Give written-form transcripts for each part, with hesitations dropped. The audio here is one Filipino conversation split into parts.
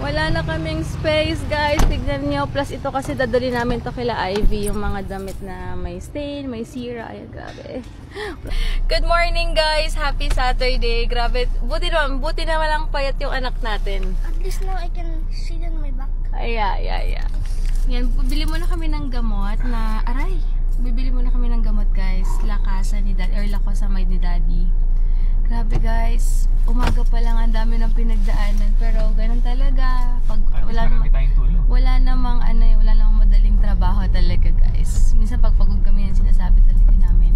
Wala na kaming space, guys. Tignan niyo. Plus, ito kasi dadali namin to kila Ivy. Yung mga damit na may stain, may sira. Ayan, grabe. Good morning, guys. Happy Saturday. Grabe. Buti na walang payat yung anak natin. At least now I can see it on my back. Ay, yeah. Yan, bibili muna kami ng gamot na, bibili muna kami ng gamot, guys. Lakasan ni Daddy, or lakosamide ni Daddy. Grabe, guys. Umaga pa lang ang dami ng pinagdaanan. Pero ganun talaga. Pag wala namang madaling trabaho talaga, guys. Minsan pag pagod kami yan, sinasabi talaga namin.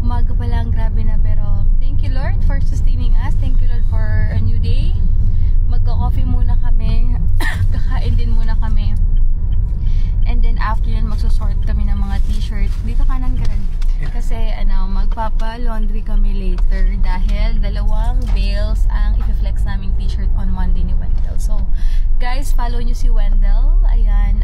Umaga pa lang, grabe na. Pero thank you, Lord, for sustaining us. Thank you, Lord, for a new day. Magka-coffee muna kami. Kakain din muna kami. And then after yun, magsusort kami ng mga t-shirt. Dito kanan ka rin. Kasi magpapa-laundry kami later dahil 2 bales ang i-flex naming t-shirt on Monday ni Wendell. So, guys, follow nyo si Wendell. Ayan,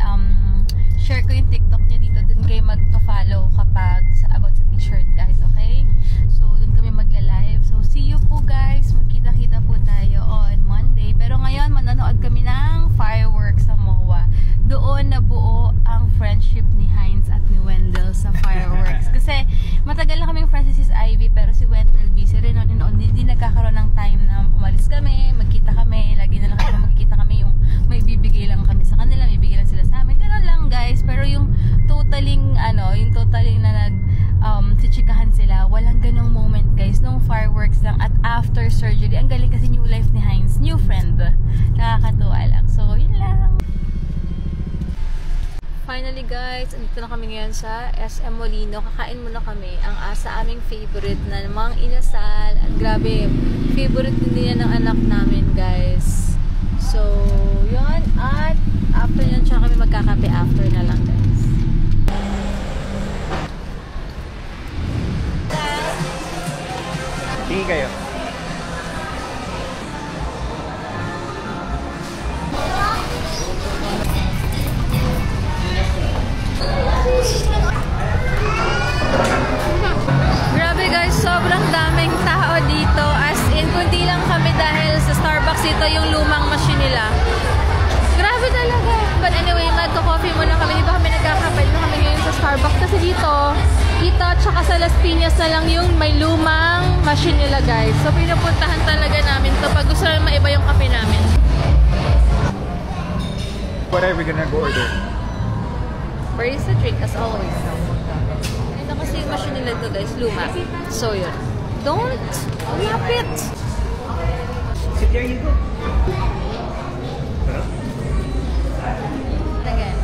share ko yung TikTok niya dito. Doon kayo magpa-follow kapag about sa t-shirt, guys. Okay? So, doon kami magla-live. So, see you po, guys. Magkita-kita po tayo on Monday. Pero ngayon, manonood kami ng fireworks sa MOA. Doon nabuo ang friendship ni Heinz at ni Wendell sa fireworks. Kasi matagal na kaming friends si Ivy, pero si Wendell busy rin on and on. Hindi nagkakaroon ng time na umalis kami, magkita kami. Lagi na lang kami magkikita kami, yung may bibigay lang kami sa kanila, may bibigay lang sila sa amin. Gano'n lang, guys. Pero yung totaling na sichikahan sila, walang ganong moment, guys. Nung fireworks lang at after surgery. Ang galing kasi new life ni Heinz, new friend. Nakakatuwa lang. So, yun lang. Finally, guys, andito na kami ngayon sa SM Molino. Kakain muna kami sa aming favorite na namang inasal. At grabe, favorite din yan ng anak namin, guys. So, yun. At after yun, tsaka kami magkakape after na lang, guys. Tingin kayo. Grabe, guys, sobrang daming tao dito. As in, kundi lang kami dahil sa Starbucks dito yung lumang machine nila. Grabe talaga. But anyway, magko-coffee muna kami. Di ba kami nagkakapal na kami ngayon sa Starbucks? Kasi dito tsaka sa Las Piñas na lang yung may lumang machine nila, guys. So, pinupuntahan talaga namin to pag gusto namin maiba yung kape namin. What are we gonna go order? Barista drink, as always. Ito kasi yung machine nila to, guys. Luma. So, yun. Don't lap it! Sit there you go. Again.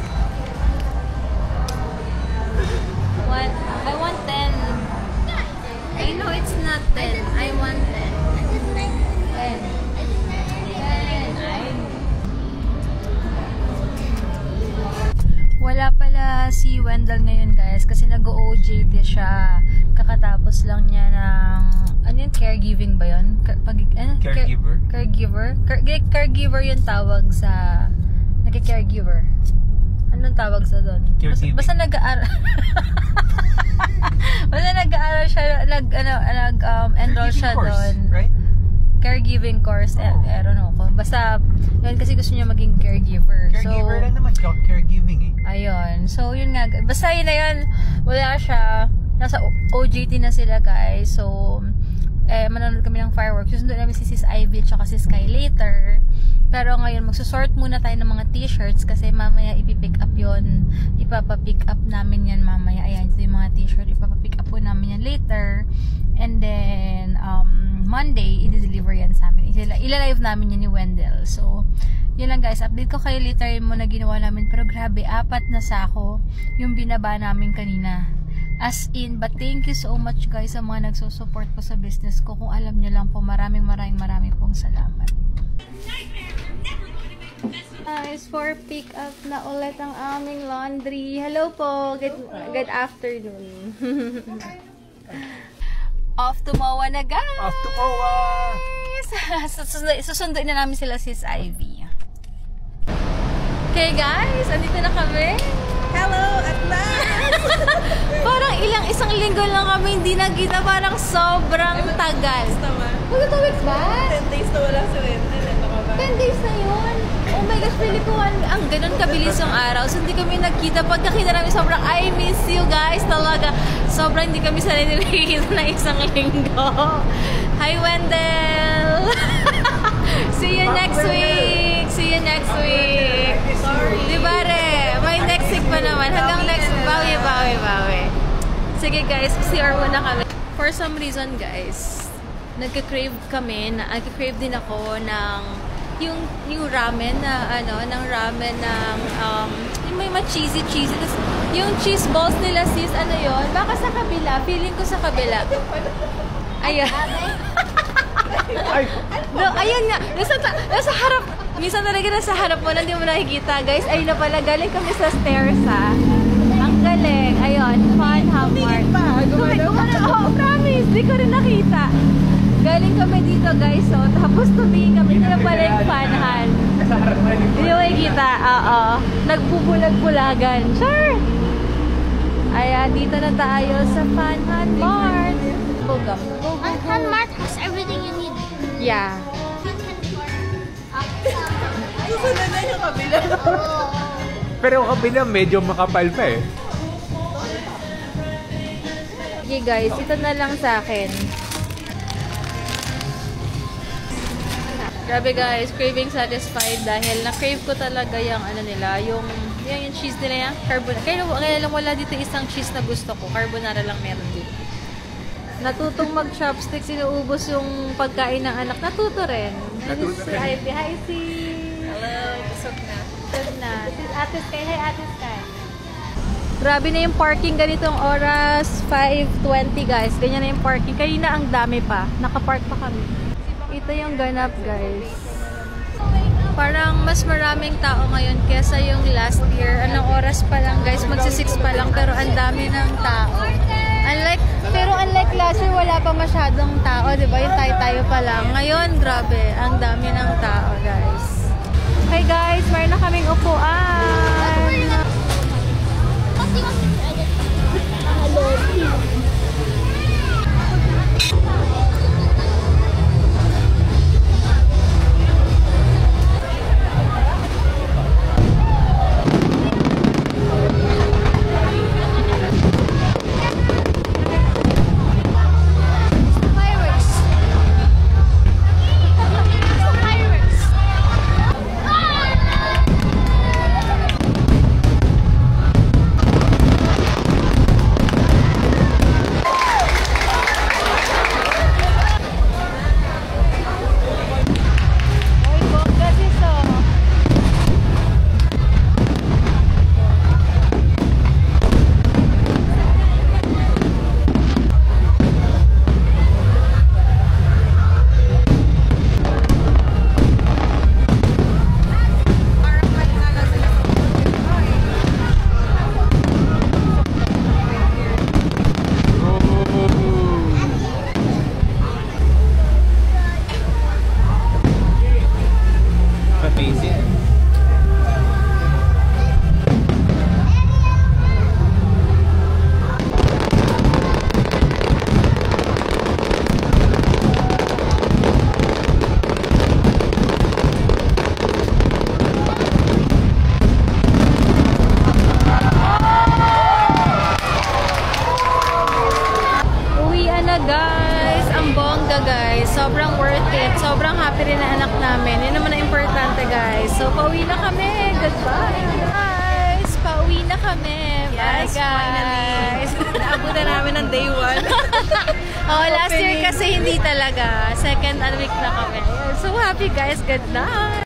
I want 10. I know it's not 10. I want 10. 10. 10. Wala pala si Wendell ngayon, guys, kasi nag-OJT siya. Kakatapos lang niya ng caregiving ba yun? Caregiver. Caregiver yung tawag sa nagka-caregiver. Anong tawag sa doon? Basta nag-aaral. Basta nag-aaral siya, enroll siya doon. Right? Caregiving course. I don't know. Basta, yun kasi gusto niya maging caregiver. Caregiver lang naman, caregiving eh. Ayun. So, yun nga. Basta yun na yun. Wala siya. Nasa OJT na sila, guys. So, manonood kami ng fireworks. Susunod namin si Sis Ivy at si Sky later. Pero ngayon, magsusort muna tayo ng mga t-shirts kasi mamaya ipipick up yun. Ipapapick up namin yan mamaya. Ayan, ito yung mga t-shirt. Ipapapick up po namin yan later. And then, Monday, i-deliver yan sa amin. Ilalive namin yan ni Wendell. So, yun lang, guys. Update ko kayo later mo na ginawa namin. Pero grabe, 4 na sako yung binaba namin kanina. As in, but thank you so much, guys, sa mga nagsusupport po sa business ko. Kung alam nyo lang po, maraming pong salamat. Guys, for pick up na ulit ang aming laundry. Hello po. Good afternoon. Off to MOA na, guys. Off to MOA. Susunduin na namin sila Sis Ivy. Okay, guys. Andito na kami. Hello, at last! Parang isang linggo lang kami hindi nagkita. Parang sobrang tagal. Tama. Mag-2 weeks ba? 10 days na wala si Wendell. 10 days na yun. Oh my guys, feeling ko ang ganun kabilis yung araw. So, hindi kami nagkita. Pagkakita namin, sobrang, I miss you guys talaga. Sobrang hindi kami sanay nakikita na isang linggo. Hi, Wendell! See you next week! See you next week! Sorry. Diba, Re? May next week pa naman. Hanggang next week. Bawi. Sige, guys. CR muna kami. For some reason, guys, nagka-crave din ako ng yung ramen na ng ramen ng yung may cheesy tapos yung cheese balls nila sis yon baka sa kabila, feeling ko sa kabila ayun no, ayun nga nasa harap, minsan talaga nasa harap mo hindi mo nakikita guys, ayun na pala, galing kami sa stairs ang galing, ayun, Fun Hub Mart promise, di ko rin nakita. Galing kami dito guys, so tapos tumingin kami na pala yung Funhan. Hindi mo kita, oo. Nagbubulag-bulagan. Sure! Ayan, dito na tayo sa Funhan Mart. Funhan Mart has everything you need. Yeah. Susunod na yung kabila. Pero yung kabila medyo makapal pa eh. Okay guys, ito na lang sa akin. Grabe guys, craving satisfied dahil na-crave ko talaga yung nila, yung cheese nila yan, carbonara. Kaya lang wala dito isang cheese na gusto ko, carbonara lang meron dito. Natutong mag-chopsticks, inuubos yung pagkain ng anak. Natuto rin. Natuto rin. Hi, sis. Hello, busog na. Busog na. Sis Ate Sky, hi Ate Sky. Grabe na yung parking ganitong oras, 5:20 guys. Ganyan na yung parking. Kanina ang dami pa. Nakapark pa kami. Ito yung ganap guys. Parang mas maraming tao ngayon kesa yung last year. Anong oras pa lang guys? Magsi-6 pa lang pero ang dami ng tao. Unlike last year, wala pa masyadong tao, di ba? Yung tayo pa lang. Ngayon, grabe. Ang dami ng tao guys. Okay guys, mayroon na kaming upuan. Sobrang worth it. Sobrang happy rin na anak namin. Yun naman ang importante, guys. So, pauwi na kami. Goodbye, guys. Pauwi na kami. Bye, Yes, guys. Naabutan namin ng day 1. Oh, last year kasi hindi talaga. Second week na kami. So, happy, guys. Good night.